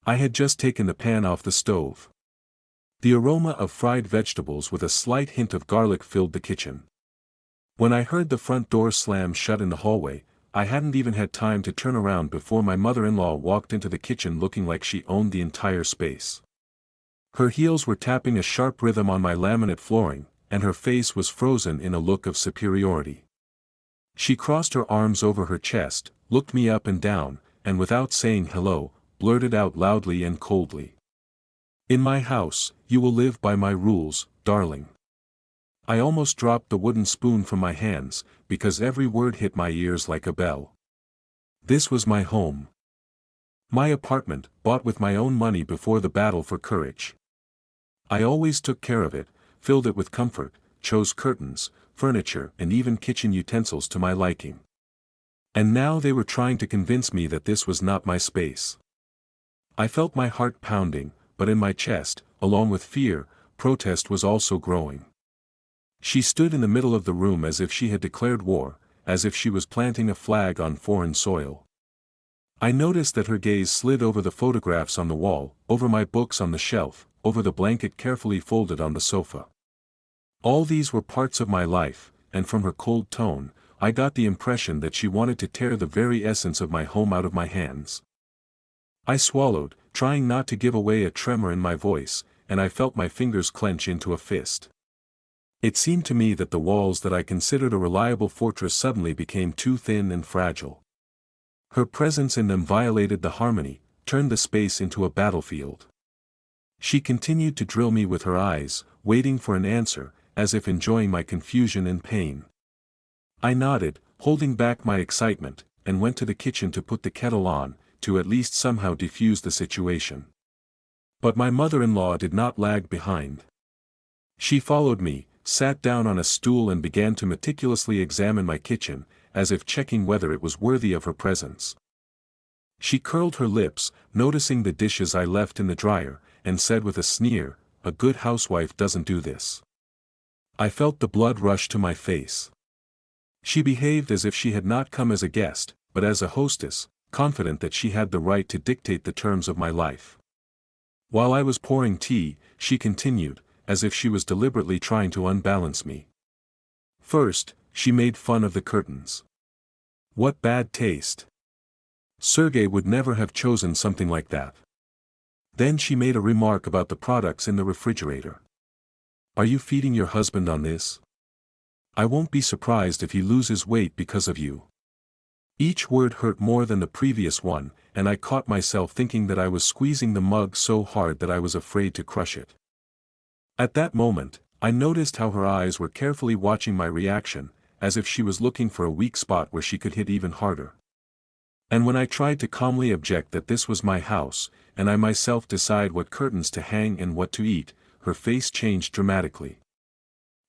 I had just taken the pan off the stove. The aroma of fried vegetables with a slight hint of garlic filled the kitchen. When I heard the front door slam shut in the hallway, I hadn't even had time to turn around before my mother-in-law walked into the kitchen looking like she owned the entire space. Her heels were tapping a sharp rhythm on my laminate flooring, and her face was frozen in a look of superiority. She crossed her arms over her chest, looked me up and down, and without saying hello, blurted out loudly and coldly. "In my house, you will live by my rules, darling." I almost dropped the wooden spoon from my hands, because every word hit my ears like a bell. This was my home. My apartment, bought with my own money before the battle for courage. I always took care of it, filled it with comfort, chose curtains, furniture and even kitchen utensils to my liking. And now they were trying to convince me that this was not my space. I felt my heart pounding, but in my chest, along with fear, protest was also growing. She stood in the middle of the room as if she had declared war, as if she was planting a flag on foreign soil. I noticed that her gaze slid over the photographs on the wall, over my books on the shelf, over the blanket carefully folded on the sofa. All these were parts of my life, and from her cold tone, I got the impression that she wanted to tear the very essence of my home out of my hands. I swallowed, trying not to give away a tremor in my voice, and I felt my fingers clench into a fist. It seemed to me that the walls that I considered a reliable fortress suddenly became too thin and fragile. Her presence in them violated the harmony, turned the space into a battlefield. She continued to drill me with her eyes, waiting for an answer, as if enjoying my confusion and pain. I nodded, holding back my excitement, and went to the kitchen to put the kettle on, to at least somehow defuse the situation. But my mother-in-law did not lag behind. She followed me, sat down on a stool and began to meticulously examine my kitchen, as if checking whether it was worthy of her presence. She curled her lips, noticing the dishes I left in the dryer, and said with a sneer, "A good housewife doesn't do this." I felt the blood rush to my face. She behaved as if she had not come as a guest, but as a hostess, confident that she had the right to dictate the terms of my life. While I was pouring tea, she continued, as if she was deliberately trying to unbalance me. First, she made fun of the curtains. What bad taste! Sergei would never have chosen something like that. Then she made a remark about the products in the refrigerator. Are you feeding your husband on this? I won't be surprised if he loses weight because of you. Each word hurt more than the previous one, and I caught myself thinking that I was squeezing the mug so hard that I was afraid to crush it. At that moment, I noticed how her eyes were carefully watching my reaction, as if she was looking for a weak spot where she could hit even harder. And when I tried to calmly object that this was my house, and I myself decide what curtains to hang and what to eat, her face changed dramatically.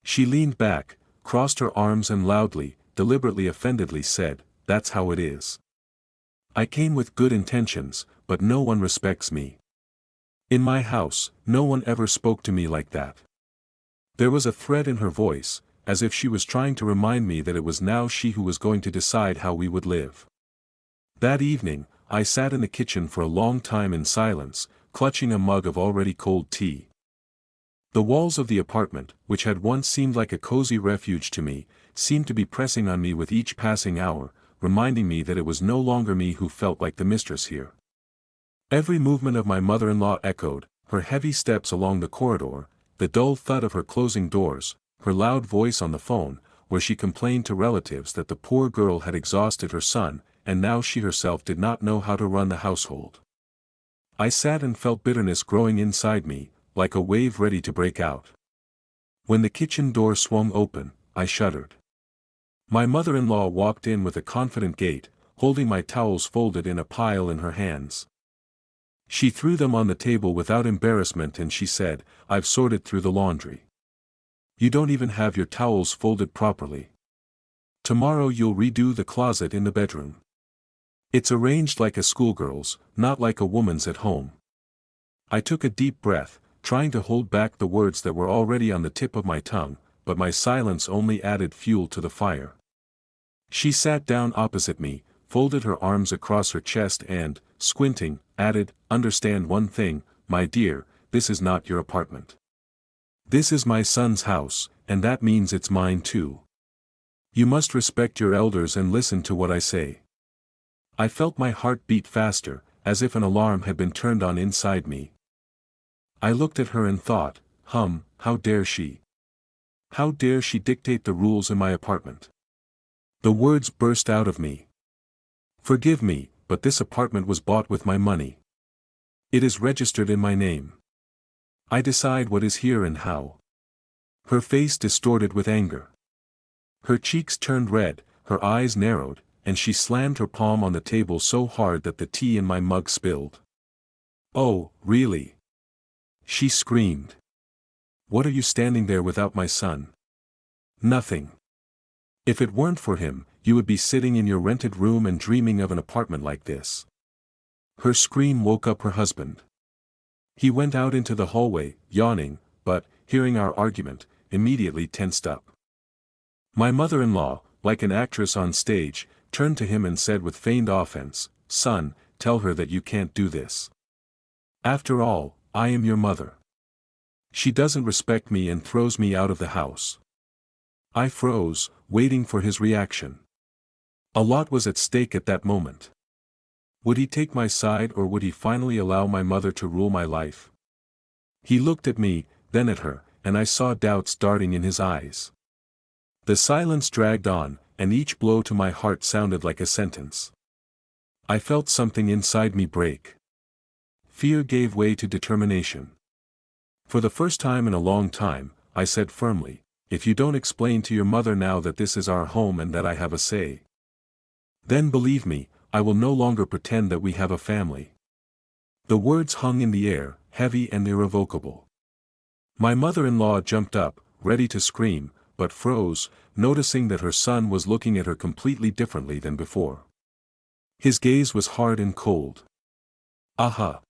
She leaned back, crossed her arms and loudly, deliberately offendedly said, "That's how it is. I came with good intentions, but no one respects me. In my house, no one ever spoke to me like that." There was a threat in her voice, as if she was trying to remind me that it was now she who was going to decide how we would live. That evening, I sat in the kitchen for a long time in silence, clutching a mug of already cold tea. The walls of the apartment, which had once seemed like a cozy refuge to me, seemed to be pressing on me with each passing hour, reminding me that it was no longer me who felt like the mistress here. Every movement of my mother-in-law echoed, her heavy steps along the corridor, the dull thud of her closing doors, her loud voice on the phone, where she complained to relatives that the poor girl had exhausted her son, and now she herself did not know how to run the household. I sat and felt bitterness growing inside me, like a wave ready to break out. When the kitchen door swung open, I shuddered. My mother-in-law walked in with a confident gait, holding my towels folded in a pile in her hands. She threw them on the table without embarrassment and she said, "I've sorted through the laundry. You don't even have your towels folded properly. Tomorrow you'll redo the closet in the bedroom. It's arranged like a schoolgirl's, not like a woman's at home." I took a deep breath, trying to hold back the words that were already on the tip of my tongue, but my silence only added fuel to the fire. She sat down opposite me, folded her arms across her chest and, squinting, added, "Understand one thing, my dear, this is not your apartment. This is my son's house, and that means it's mine too. You must respect your elders and listen to what I say." I felt my heart beat faster, as if an alarm had been turned on inside me. I looked at her and thought, how dare she? How dare she dictate the rules in my apartment? The words burst out of me. "Forgive me, but this apartment was bought with my money. It is registered in my name. I decide what is here and how." Her face distorted with anger. Her cheeks turned red, her eyes narrowed, and she slammed her palm on the table so hard that the tea in my mug spilled. "Oh, really?" she screamed. "What are you standing there without my son?" "Nothing. If it weren't for him, you would be sitting in your rented room and dreaming of an apartment like this." Her scream woke up her husband. He went out into the hallway, yawning, but, hearing our argument, immediately tensed up. My mother-in-law, like an actress on stage, turned to him and said with feigned offense, "Son, tell her that you can't do this. After all, I am your mother. She doesn't respect me and throws me out of the house." I froze, waiting for his reaction. A lot was at stake at that moment. Would he take my side or would he finally allow my mother to rule my life? He looked at me, then at her, and I saw doubts darting in his eyes. The silence dragged on, and each blow to my heart sounded like a sentence. I felt something inside me break. Fear gave way to determination. For the first time in a long time, I said firmly, "If you don't explain to your mother now that this is our home and that I have a say, then believe me, I will no longer pretend that we have a family." The words hung in the air, heavy and irrevocable. My mother-in-law jumped up, ready to scream, but froze, noticing that her son was looking at her completely differently than before. His gaze was hard and cold. "Aha!